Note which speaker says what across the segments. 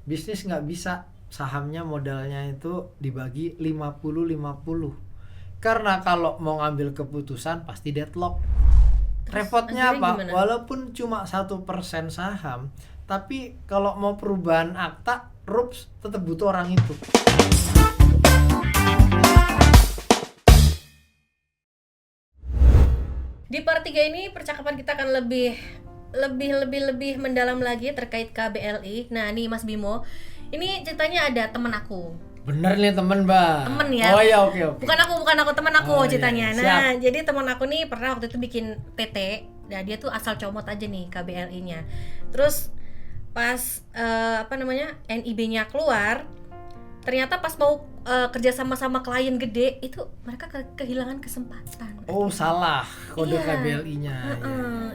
Speaker 1: Bisnis nggak bisa sahamnya modalnya itu dibagi 50-50. Karena kalau mau ngambil keputusan pasti deadlock. Repotnya apa?
Speaker 2: Gimana?
Speaker 1: Walaupun cuma 1% saham, tapi kalau mau perubahan akta, RUPS tetap butuh orang itu.
Speaker 2: Di part 3 ini percakapan kita akan lebih mendalam lagi terkait KBLI. Nah, nih Mas Bimo, ini ceritanya ada temen aku.
Speaker 1: Bener nih temen, Mbak.
Speaker 2: Temen ya.
Speaker 1: Oh iya, oke.
Speaker 2: Bukan aku, temen aku
Speaker 1: Oh,
Speaker 2: ceritanya.
Speaker 1: iya.
Speaker 2: Nah, jadi temen aku nih pernah waktu itu bikin PT. Nah, dia tuh asal comot aja nih KBLI-nya. Terus pas NIB-nya keluar, ternyata pas mau kerja sama klien gede itu mereka kehilangan kesempatan.
Speaker 1: Oh, salah kode
Speaker 2: Iya.
Speaker 1: KBLI-nya.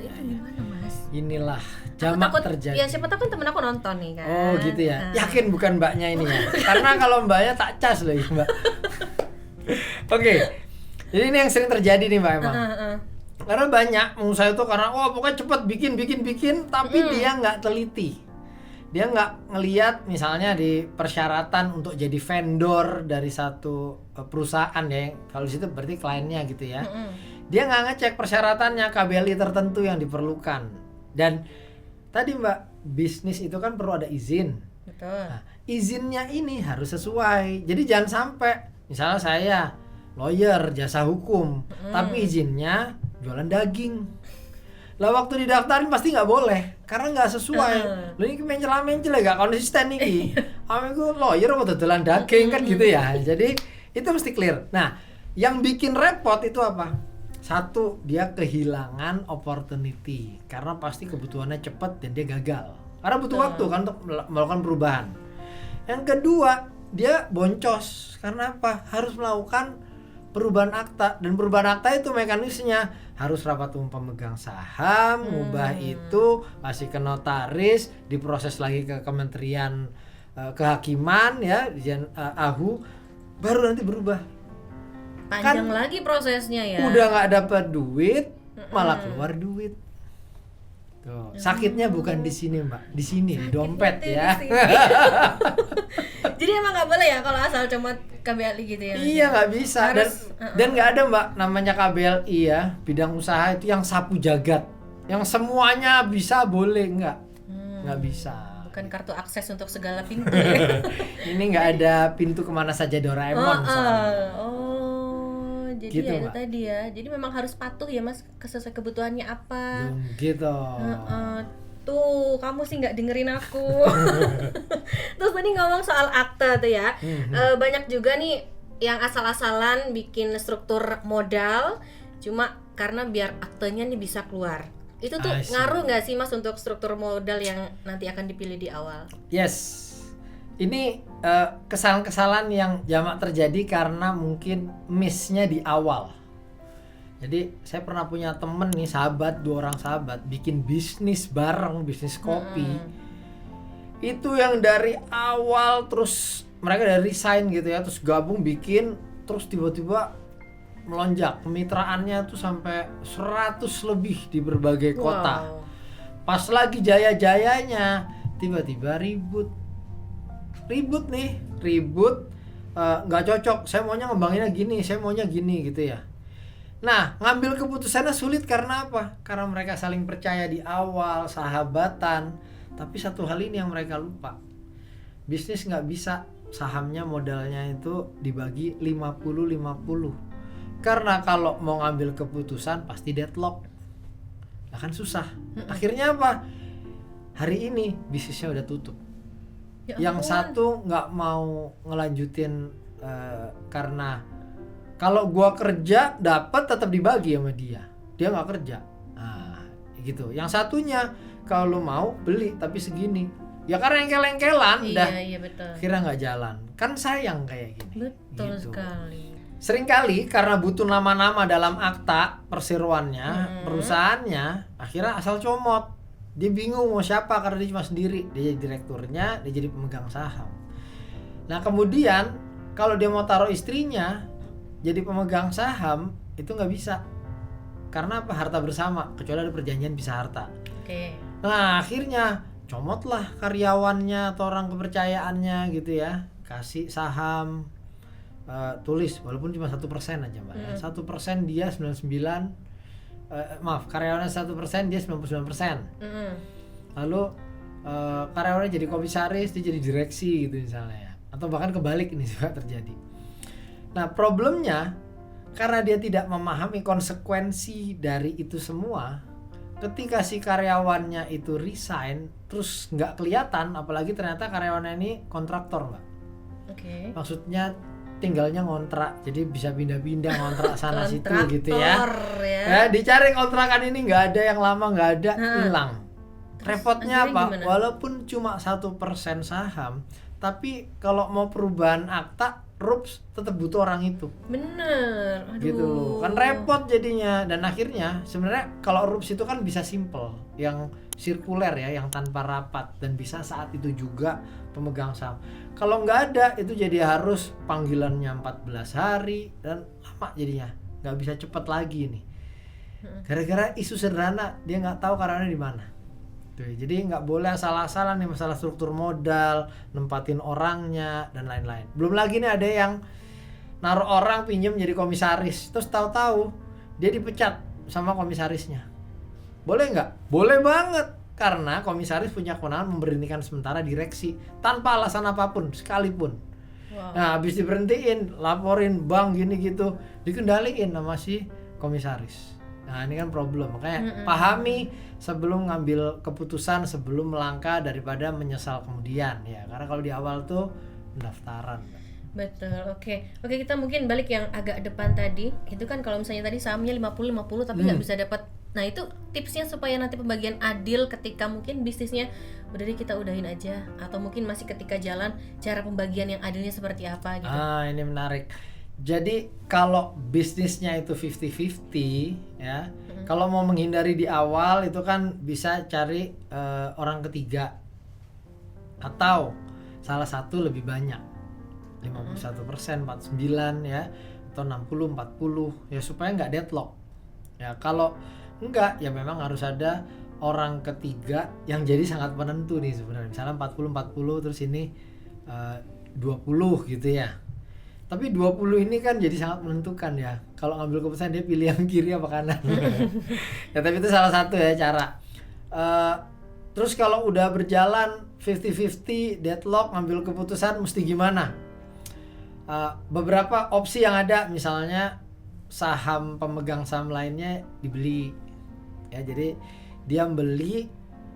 Speaker 2: Itu gimana, Mas?
Speaker 1: Inilah
Speaker 2: Aku
Speaker 1: jamak
Speaker 2: takut,
Speaker 1: terjadi.
Speaker 2: ya siapa tahu kan temen aku nonton nih kan.
Speaker 1: Oh gitu ya.
Speaker 2: Nah.
Speaker 1: Yakin bukan mbaknya ini ya? Karena kalau mbaknya tak cas loh ini, mbak. Oke. Jadi ini yang sering terjadi nih, mbak, emang. Karena banyak pengusaha itu karena pokoknya cepet bikin tapi dia nggak teliti. Dia nggak ngelihat misalnya di persyaratan untuk jadi vendor dari satu perusahaan ya. Kalau di situ berarti kliennya gitu ya. Dia nggak ngecek persyaratannya KBLI tertentu yang diperlukan. Dan tadi mbak, bisnis itu kan perlu ada izin.
Speaker 2: Betul.
Speaker 1: Nah, izinnya ini harus sesuai. Jadi jangan sampai misalnya saya lawyer jasa hukum, tapi izinnya jualan daging. Lah waktu didaftarin pasti nggak boleh karena nggak sesuai. Lo ini mencela-mencela nggak konsisten nih. Aku lawyer apa dodolan daging kan gitu ya. Jadi itu mesti clear. Nah, yang bikin repot itu apa? Satu, dia kehilangan opportunity karena pasti kebutuhannya cepat dan dia gagal. Karena butuh waktu kan untuk melakukan perubahan. Yang kedua, dia boncos karena apa? Harus melakukan perubahan akta, dan perubahan akta itu mekanismenya harus rapat umum pemegang saham, ngubah itu, kasih ke notaris, diproses lagi ke Kementerian Kehakiman ya, AHU, baru nanti berubah.
Speaker 2: Panjang lagi prosesnya ya.
Speaker 1: Udah nggak dapat duit, malah keluar duit. Tuh, sakitnya bukan di sini, mbak, di sini di dompet ya.
Speaker 2: Di sini. Jadi emang nggak boleh ya kalau asal comot KBLI gitu ya?
Speaker 1: Iya, nggak bisa.
Speaker 2: Harus,
Speaker 1: dan nggak ada, mbak, namanya KBLI ya, bidang usaha itu yang sapu jagat, yang semuanya bisa boleh, nggak bisa.
Speaker 2: Bukan kartu akses untuk segala pintu ya?
Speaker 1: Ini nggak ada pintu kemana saja Doraemon.
Speaker 2: Jadi
Speaker 1: gitu,
Speaker 2: ya itu
Speaker 1: mbak.
Speaker 2: tadi ya. Jadi memang harus patuh ya mas, sesuai kebutuhannya apa.
Speaker 1: Gitu.
Speaker 2: Tuh kamu sih nggak dengerin aku. Terus tadi ngomong soal akta tuh ya. Banyak juga nih yang asal-asalan bikin struktur modal cuma karena biar aktenya nih bisa keluar. Itu tuh ngaruh nggak sih mas untuk struktur modal yang nanti akan dipilih di awal?
Speaker 1: Yes. Ini kesalahan-kesalahan yang jamak terjadi karena mungkin miss-nya di awal. Jadi saya pernah punya temen nih, dua orang sahabat bikin bisnis bareng, bisnis kopi. Itu yang dari awal terus mereka dari resign gitu ya, terus gabung bikin, terus tiba-tiba melonjak kemitraannya tuh sampai 100 lebih di berbagai kota. Pas lagi jaya-jayanya tiba-tiba ribut, nggak cocok, saya maunya ngembanginnya gini, saya maunya gini gitu ya. Nah, ngambil keputusannya sulit karena apa? Karena mereka saling percaya di awal, sahabatan. Tapi satu hal ini yang mereka lupa, bisnis nggak bisa sahamnya modalnya itu dibagi 50-50. Karena kalau mau ngambil keputusan pasti deadlock, akan susah. Akhirnya apa? Hari ini bisnisnya udah tutup. Yang satu nggak mau ngelanjutin karena kalau gua kerja dapat tetap dibagi sama dia nggak kerja. Nah, gitu. Yang satunya kalau mau beli tapi segini, ya karena engkel-engkelan
Speaker 2: Iya betul.
Speaker 1: Kira nggak jalan, kan sayang kayak gini.
Speaker 2: Betul gitu. Sekali.
Speaker 1: Seringkali karena butuh nama-nama dalam akta perseroannya, perusahaannya, akhirnya asal comot. Dia bingung mau siapa karena dia cuma sendiri. Dia jadi direkturnya, dia jadi pemegang saham. Nah kemudian kalau dia mau taruh istrinya jadi pemegang saham, itu nggak bisa. Karena apa? Harta bersama, kecuali ada perjanjian pisah harta.
Speaker 2: Oke.
Speaker 1: Nah akhirnya comotlah karyawannya atau orang kepercayaannya gitu ya, kasih saham, tulis walaupun cuma 1% aja mbak, 1% dia 99, karyawannya 1% dia 99%. Lalu karyawannya jadi komisaris, dia jadi direksi gitu misalnya ya. Atau bahkan kebalik ini juga terjadi. Nah problemnya karena dia tidak memahami konsekuensi dari itu semua, ketika si karyawannya itu resign terus nggak kelihatan, apalagi ternyata karyawannya ini kontraktor mbak. Maksudnya tinggalnya ngontrak, jadi bisa pindah-pindah ngontrak sana situ gitu ya. Dicari kontrakan ini nggak ada, yang lama nggak ada, hilang. Repotnya apa? Gimana? Walaupun cuma 1% saham, tapi kalau mau perubahan akta, RUPS tetap butuh orang itu.
Speaker 2: Bener. Aduh.
Speaker 1: Gitu loh. Kan repot jadinya. Dan akhirnya sebenarnya kalau RUPS itu kan bisa simple, yang sirkuler ya, yang tanpa rapat, dan bisa saat itu juga pemegang saham. Kalau nggak ada itu jadi harus panggilannya 14 hari dan lama jadinya, nggak bisa cepat lagi nih. Gara-gara isu sederhana dia nggak tahu karyawannya di mana. Tuh, jadi nggak boleh asal-asalan nih masalah struktur modal, nempatin orangnya dan lain-lain. Belum lagi nih ada yang naruh orang pinjem jadi komisaris, terus tahu-tahu dia dipecat sama komisarisnya. Boleh nggak? Boleh banget, karena komisaris punya kewenangan memberhentikan sementara direksi tanpa alasan apapun sekalipun. Nah habis diberhentiin, laporin bank gini gitu, dikendaliin sama si komisaris. Nah ini kan problem, makanya pahami sebelum ngambil keputusan, sebelum melangkah, daripada menyesal kemudian ya. Karena kalau di awal tuh pendaftaran.
Speaker 2: Betul, oke kita mungkin balik yang agak depan tadi. Itu kan kalau misalnya tadi sahamnya 50-50 tapi nggak bisa dapat. Nah itu tipsnya supaya nanti pembagian adil ketika mungkin bisnisnya udah deh kita udahin aja, atau mungkin masih ketika jalan, cara pembagian yang adilnya seperti apa gitu.
Speaker 1: Ini menarik. Jadi kalau bisnisnya itu 50-50 ya, kalau mau menghindari di awal itu kan bisa cari orang ketiga atau salah satu lebih banyak, 51%, 49 ya, atau 60-40 ya, supaya nggak deadlock ya. Kalau enggak ya memang harus ada orang ketiga yang jadi sangat penentu nih sebenarnya, misalnya 40-40 terus ini 20 gitu ya. Tapi 20 ini kan jadi sangat menentukan ya. Kalau ngambil keputusan dia pilih yang kiri apa kanan. Ya tapi itu salah satu ya cara. Terus kalau udah berjalan 50-50 deadlock, ngambil keputusan mesti gimana? Beberapa opsi yang ada, misalnya saham pemegang saham lainnya dibeli. Ya jadi dia beli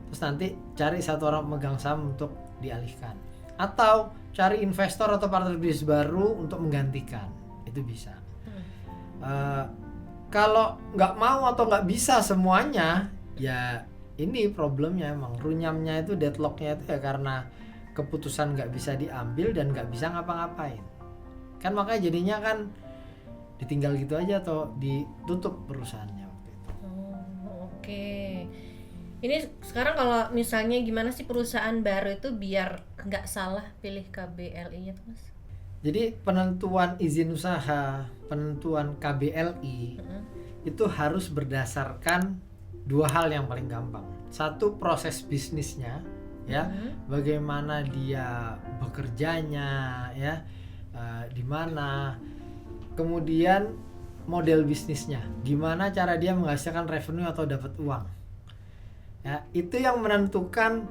Speaker 1: terus nanti cari satu orang pemegang saham untuk dialihkan. Atau cari investor atau partner bisnis baru untuk menggantikan, itu bisa. Kalau nggak mau atau nggak bisa semuanya, ya ini problemnya emang runyamnya itu, deadlocknya itu ya karena keputusan nggak bisa diambil dan nggak bisa ngapa-ngapain. Kan makanya jadinya kan ditinggal gitu aja atau ditutup perusahaannya waktu itu.
Speaker 2: Oke. Ini sekarang kalau misalnya gimana sih perusahaan baru itu biar nggak salah pilih KBLI-nya tuh Mas?
Speaker 1: Jadi penentuan izin usaha, penentuan KBLI itu harus berdasarkan dua hal yang paling gampang. Satu, proses bisnisnya ya, bagaimana dia bekerjanya ya, di mana. Kemudian model bisnisnya, gimana cara dia menghasilkan revenue atau dapat uang. Ya, itu yang menentukan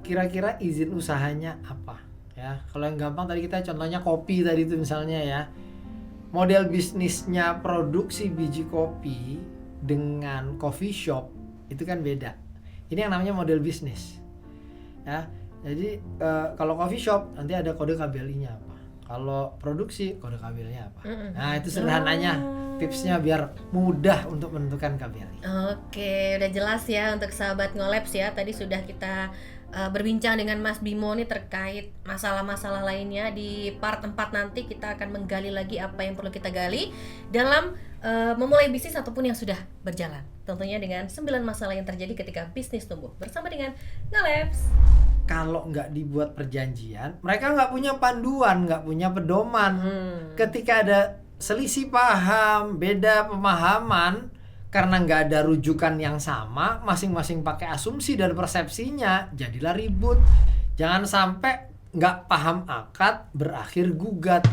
Speaker 1: kira-kira izin usahanya apa ya. Kalau yang gampang tadi kita contohnya kopi tadi itu misalnya ya, model bisnisnya produksi biji kopi dengan coffee shop itu kan beda. Ini yang namanya model bisnis ya. Jadi kalau coffee shop nanti ada kode KBLI-nya apa, kalau produksi kode KBLI-nya apa. Nah itu sederhananya tipsnya biar mudah untuk menentukan KBLI.
Speaker 2: Oke, udah jelas ya untuk sahabat Ngolabs ya. Tadi sudah kita berbincang dengan Mas Bimo nih terkait masalah-masalah lainnya. Di part 4 nanti kita akan menggali lagi apa yang perlu kita gali dalam memulai bisnis ataupun yang sudah berjalan. Tentunya dengan 9 masalah yang terjadi ketika bisnis tumbuh. Bersama dengan Ngolabs.
Speaker 1: Kalau nggak dibuat perjanjian, mereka nggak punya panduan, nggak punya pedoman. Ketika ada selisih paham, beda pemahaman, karena nggak ada rujukan yang sama, masing-masing pakai asumsi dan persepsinya, jadilah ribut. Jangan sampai nggak paham akad berakhir gugat.